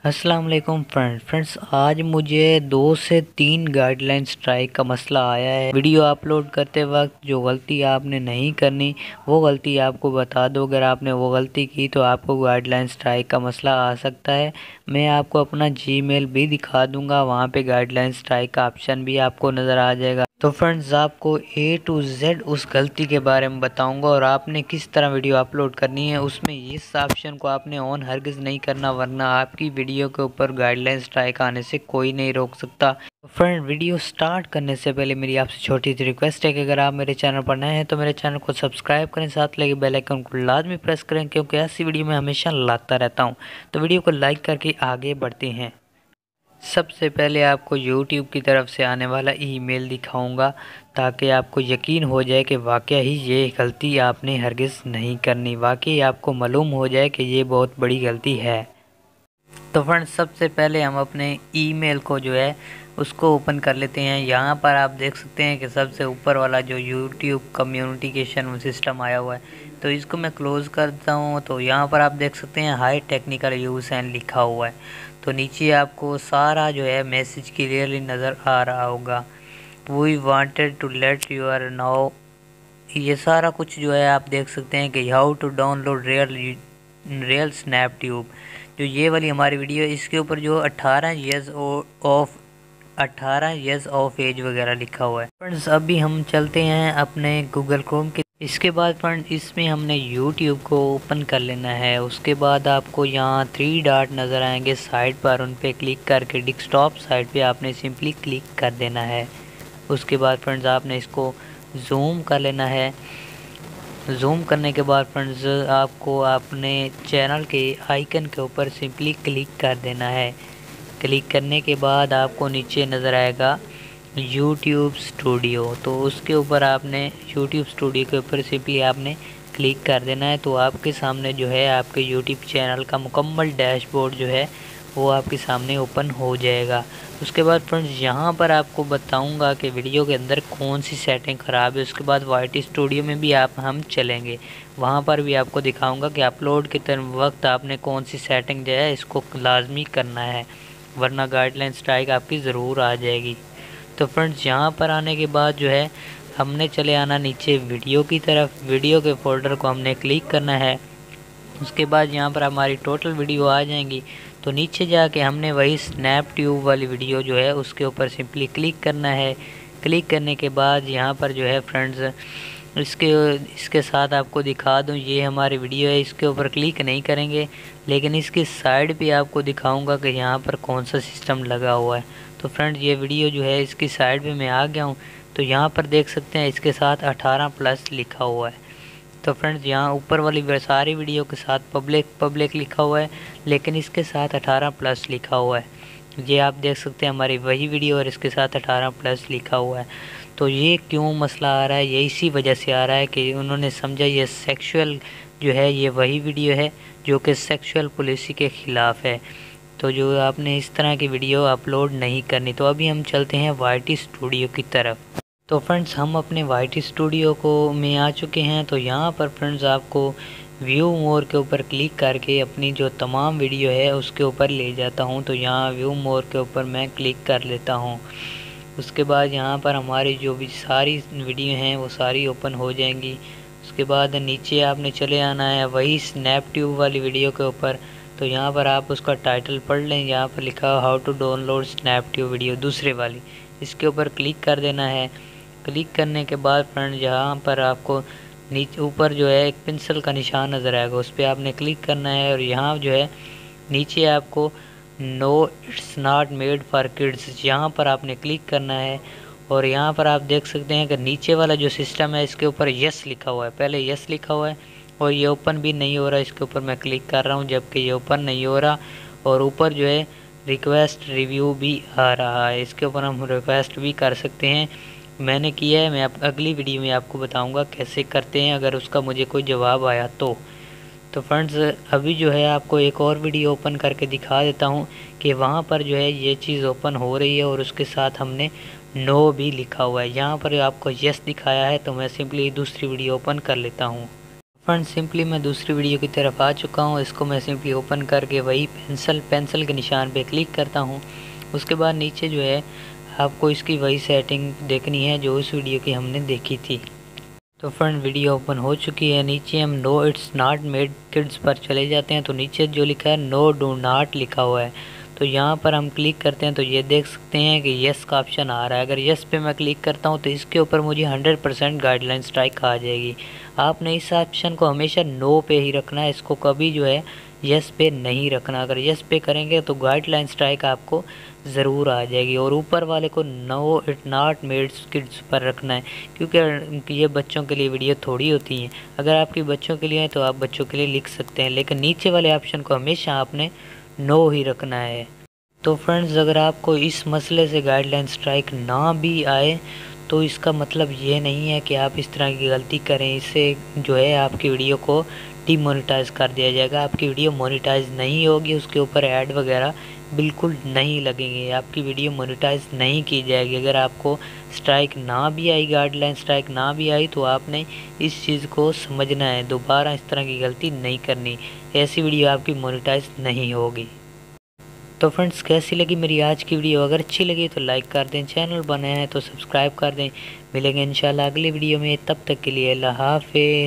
अस्सलाम वालेकुम फ्रेंड्स, आज मुझे 2 से 3 गाइडलाइन स्ट्राइक का मसला आया है। वीडियो अपलोड करते वक्त जो गलती आपने नहीं करनी वो गलती आपको बता दो। अगर आपने वो गलती की तो आपको गाइडलाइन स्ट्राइक का मसला आ सकता है। मैं आपको अपना जीमेल भी दिखा दूंगा, वहाँ पे गाइडलाइन स्ट्राइक का ऑप्शन भी आपको नज़र आ जाएगा। तो फ्रेंड्स, आपको A to Z उस गलती के बारे में बताऊंगा और आपने किस तरह वीडियो अपलोड करनी है। उसमें इस ऑप्शन को आपने ऑन हरगिज़ नहीं करना, वरना आपकी वीडियो के ऊपर गाइडलाइन स्ट्राइक आने से कोई नहीं रोक सकता। तो फ्रेंड, वीडियो स्टार्ट करने से पहले मेरी आपसे छोटी सी रिक्वेस्ट है कि अगर आप मेरे चैनल पर नए हैं तो मेरे चैनल को सब्सक्राइब करें, साथ लगे बेल आइकन को लाजमी प्रेस करें, क्योंकि ऐसी वीडियो मैं हमेशा लाता रहता हूँ। तो वीडियो को लाइक करके आगे बढ़ते हैं। सबसे पहले आपको YouTube की तरफ से आने वाला ईमेल दिखाऊंगा, ताकि आपको यकीन हो जाए कि वाकई ही ये गलती आपने हरगिज़ नहीं करनी, वाकई आपको मालूम हो जाए कि ये बहुत बड़ी गलती है। तो फ्रेंड्स, सबसे पहले हम अपने ईमेल को जो है उसको ओपन कर लेते हैं। यहाँ पर आप देख सकते हैं कि सबसे ऊपर वाला जो YouTube कम्युनिकेशन सिस्टम आया हुआ है, तो इसको मैं क्लोज़ करता हूँ। तो यहाँ पर आप देख सकते हैं हाई टेक्निकल यूज़ एंड लिखा हुआ है। तो नीचे आपको सारा जो है मैसेज क्लियरली नज़र आ रहा होगा। We wanted to let you are now, ये सारा कुछ जो है आप देख सकते हैं कि how to download real SnapTube. जो ये वाली हमारी वीडियो है, इसके ऊपर जो 18 ईयर्स ऑफ एज वगैरह लिखा हुआ है। फ्रेंड्स, अभी हम चलते हैं अपने गूगल क्रोम के। इसके बाद फ्रेंड्स, इसमें हमने YouTube को ओपन कर लेना है। उसके बाद आपको यहाँ 3 डॉट नज़र आएंगे साइड पर, उन पे क्लिक करके डेस्कटॉप साइड पे आपने सिंपली क्लिक कर देना है। उसके बाद फ्रेंड्स, आपने इसको जूम कर लेना है। जूम करने के बाद फ्रेंड्स, आपको अपने चैनल के आइकन के ऊपर सिंपली क्लिक कर देना है। क्लिक करने के बाद आपको नीचे नज़र आएगा YouTube स्टूडियो, तो उसके ऊपर आपने YouTube स्टूडियो के ऊपर सिंपली आपने क्लिक कर देना है। तो आपके सामने जो है आपके YouTube चैनल का मुकम्मल डैशबोर्ड जो है वो आपके सामने ओपन हो जाएगा। उसके बाद फ्रेंड्स, यहाँ पर आपको बताऊंगा कि वीडियो के अंदर कौन सी सेटिंग ख़राब है। उसके बाद YT स्टूडियो में भी हम चलेंगे, वहाँ पर भी आपको दिखाऊंगा कि अपलोड के वक्त आपने कौन सी सेटिंग जो है इसको लाजमी करना है, वरना गाइडलाइन स्ट्राइक आपकी ज़रूर आ जाएगी। तो फ्रेंड्स, यहाँ पर आने के बाद जो है हमने चले आना नीचे वीडियो की तरफ। वीडियो के फोल्डर को हमने क्लिक करना है। उसके बाद यहाँ पर हमारी टोटल वीडियो आ जाएंगी। तो नीचे जाके हमने वही स्नैप ट्यूब वाली वीडियो जो है उसके ऊपर सिंपली क्लिक करना है। क्लिक करने के बाद यहाँ पर जो है फ्रेंड्स, इसके साथ आपको दिखा दूँ, ये हमारी वीडियो है। इसके ऊपर क्लिक नहीं करेंगे, लेकिन इसकी साइड पे आपको दिखाऊंगा कि यहाँ पर कौन सा सिस्टम लगा हुआ है। तो फ्रेंड्स, ये वीडियो जो है इसकी साइड पे मैं आ गया हूँ। तो यहाँ पर देख सकते हैं इसके साथ 18+ लिखा हुआ है। तो फ्रेंड्स, यहाँ ऊपर वाली सारी वीडियो के साथ पब्लिक लिखा हुआ है, लेकिन इसके साथ 18+ लिखा हुआ है। ये आप देख सकते हैं हमारी वही वीडियो और इसके साथ 18+ लिखा हुआ है। तो ये क्यों मसला आ रहा है, ये इसी वजह से आ रहा है कि उन्होंने समझा ये सेक्सुअल जो है ये वही वीडियो है जो कि सेक्सुअल पॉलिसी के ख़िलाफ़ है। तो जो आपने इस तरह की वीडियो अपलोड नहीं करनी। तो अभी हम चलते हैं YT स्टूडियो की तरफ। तो फ्रेंड्स, हम अपने YT स्टूडियो को में आ चुके हैं। तो यहाँ पर फ्रेंड्स, आपको व्यू मोर के ऊपर क्लिक करके अपनी जो तमाम वीडियो है उसके ऊपर ले जाता हूँ। तो यहाँ व्यू मोर के ऊपर मैं क्लिक कर लेता हूँ। उसके बाद यहाँ पर हमारी जो भी सारी वीडियो हैं वो सारी ओपन हो जाएंगी। उसके बाद नीचे आपने चले आना है वही स्नैप ट्यूब वाली वीडियो के ऊपर। तो यहाँ पर आप उसका टाइटल पढ़ लें, यहाँ पर लिखा how to download SnapTube video, दूसरे वाली, इसके ऊपर क्लिक कर देना है। क्लिक करने के बाद फ्रेंड, यहाँ पर आपको नीचे ऊपर जो है एक पेंसिल का निशान नज़र आएगा, उस पर आपने क्लिक करना है। और यहाँ जो है नीचे आपको no it's not made for kids, यहाँ पर आपने क्लिक करना है। और यहाँ पर आप देख सकते हैं कि नीचे वाला जो सिस्टम है इसके ऊपर यस लिखा हुआ है, पहले यस लिखा हुआ है और ये ओपन भी नहीं हो रहा। इसके ऊपर मैं क्लिक कर रहा हूँ जबकि ये ओपन नहीं हो रहा। और ऊपर जो है रिक्वेस्ट रिव्यू भी आ रहा है, इसके ऊपर हम रिक्वेस्ट भी कर सकते हैं। मैंने किया है, मैं अगली वीडियो में आपको बताऊंगा कैसे करते हैं, अगर उसका मुझे कोई जवाब आया तो। तो फ्रेंड्स, अभी जो है आपको एक और वीडियो ओपन करके दिखा देता हूं कि वहां पर जो है ये चीज़ ओपन हो रही है और उसके साथ हमने नो भी लिखा हुआ है। यहाँ पर आपको यस दिखाया है, तो मैं सिंपली दूसरी वीडियो ओपन कर लेता हूँ। फ्रेंड्स सिंपली मैं दूसरी वीडियो की तरफ आ चुका हूँ। इसको मैं सिंपली ओपन करके वही पेंसिल के निशान पे क्लिक करता हूँ। उसके बाद नीचे जो है आपको इसकी वही सेटिंग देखनी है जो उस वीडियो की हमने देखी थी। तो फ्रेंड वीडियो ओपन हो चुकी है। नीचे हम no it's not made kids पर चले जाते हैं। तो नीचे जो लिखा है नो डू नॉट लिखा हुआ है, तो यहाँ पर हम क्लिक करते हैं तो ये देख सकते हैं कि यस का ऑप्शन आ रहा है। अगर यस पे मैं क्लिक करता हूँ तो इसके ऊपर मुझे 100% गाइडलाइन स्ट्राइक आ जाएगी। आपने इस ऑप्शन को हमेशा नो पे ही रखना है, इसको कभी जो है यस पे नहीं रखना। अगर यस पे करेंगे तो गाइडलाइन स्ट्राइक आपको ज़रूर आ जाएगी। और ऊपर वाले को no it not made kids पर रखना है, क्योंकि ये बच्चों के लिए वीडियो थोड़ी होती हैं। अगर आपकी बच्चों के लिए है तो आप बच्चों के लिए लिख सकते हैं, लेकिन नीचे वाले ऑप्शन को हमेशा आपने नो ही रखना है। तो फ्रेंड्स अगर आपको इस मसले से गाइडलाइन स्ट्राइक ना भी आए तो इसका मतलब ये नहीं है कि आप इस तरह की गलती करें। इससे जो है आपकी वीडियो को डीमोनेटाइज कर दिया जाएगा। आपकी वीडियो मोनेटाइज नहीं होगी, उसके ऊपर ऐड वगैरह बिल्कुल नहीं लगेंगे, आपकी वीडियो मोनेटाइज नहीं की जाएगी। अगर आपको स्ट्राइक ना भी आई, गाइडलाइन स्ट्राइक ना भी आई, तो आपने इस चीज़ को समझना है, दोबारा इस तरह की गलती नहीं करनी। ऐसी वीडियो आपकी मोनेटाइज नहीं होगी। तो फ्रेंड्स कैसी लगी मेरी आज की वीडियो? अगर अच्छी लगी तो लाइक कर दें, चैनल बनाया है तो सब्सक्राइब कर दें। मिलेंगे इंशाल्लाह अगली वीडियो में, तब तक के लिए अल्लाह हाफ़िज़।